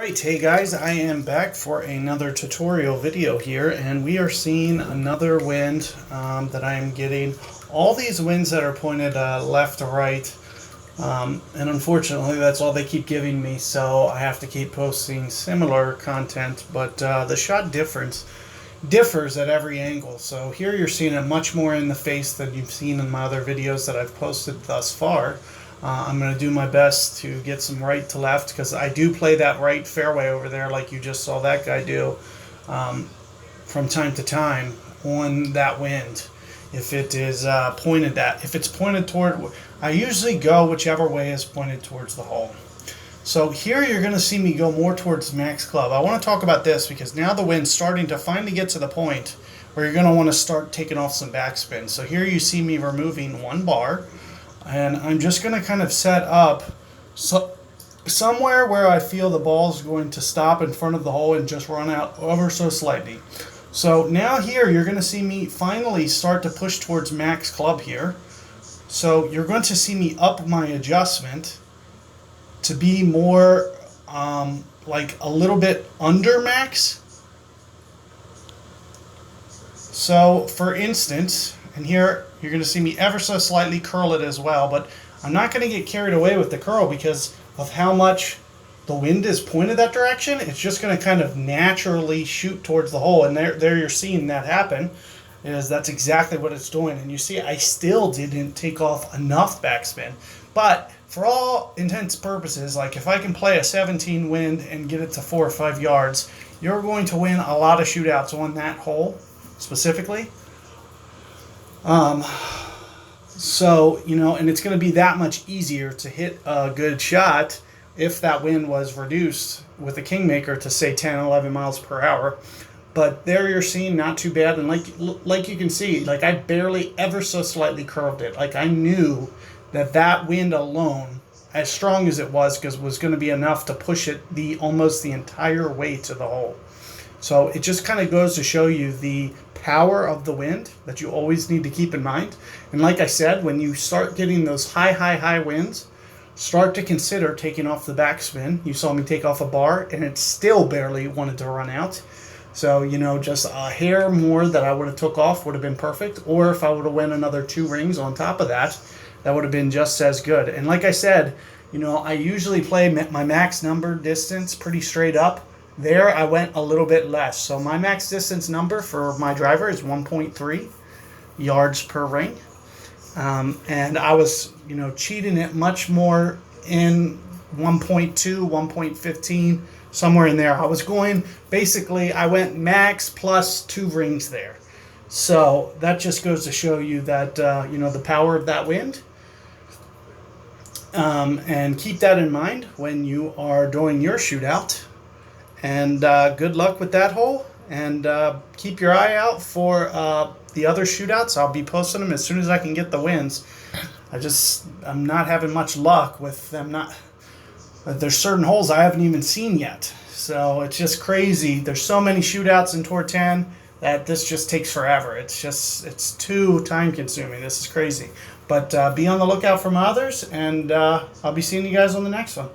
Alright, hey guys, I am back for another tutorial video here, and we are seeing another wind that I am getting. All these winds that are pointed left to right, and unfortunately that's all they keep giving me, so I have to keep posting similar content, but the shot differs at every angle. So here you're seeing it much more in the face than you've seen in my other videos that I've posted thus far. I'm going to do my best to get some right to left, because I do play that right fairway over there like you just saw that guy do from time to time on that wind. If it is if it's pointed toward, I usually go whichever way is pointed towards the hole. So here you're going to see me go more towards max club. I want to talk about this because now the wind's starting to finally get to the point where you're going to want to start taking off some backspin. So here you see me removing one bar. And I'm just going to kind of set up somewhere where I feel the ball is going to stop in front of the hole and just run out ever so slightly. So now here you're going to see me finally start to push towards max club here. So you're going to see me up my adjustment to be more like a little bit under max. So for instance, and here you're going to see me ever so slightly curl it as well, but I'm not going to get carried away with the curl because of how much the wind is pointed that direction. It's just going to kind of naturally shoot towards the hole, and there you're seeing that happen. That's exactly what it's doing. And you see I still didn't take off enough backspin, but for all intents and purposes, like if I can play a 17 wind and get it to 4 or 5 yards, you're going to win a lot of shootouts on that hole specifically. So, and it's going to be that much easier to hit a good shot if that wind was reduced with a Kingmaker to say 10, 11 miles per hour. But there you're seeing not too bad. And like you can see, like I barely ever so slightly curved it. Like I knew that wind alone, as strong as it was going to be enough to push it almost the entire way to the hole. So it just kind of goes to show you the power of the wind that you always need to keep in mind. And like I said, when you start getting those high winds, start to consider taking off the backspin. You saw me take off a bar and it still barely wanted to run out. So, just a hair more that I would have took off would have been perfect. Or if I would have went another 2 rings on top of that, that would have been just as good. And like I said, I usually play my max number distance pretty straight up. There I went a little bit less. So my max distance number for my driver is 1.3 yards per ring. And I was, cheating it much more in 1.2, 1.15, somewhere in there. I was going, basically, I went max plus 2 rings there. So that just goes to show you that, the power of that wind. And keep that in mind when you are doing your shootout. And good luck with that hole, and keep your eye out for the other shootouts. I'll be posting them as soon as I can get the wins. I'm not having much luck with them. There's certain holes I haven't even seen yet, so it's just crazy. There's so many shootouts in Tour 10 that this just takes forever. It's too time consuming. This is crazy. But be on the lookout for my others, and I'll be seeing you guys on the next one.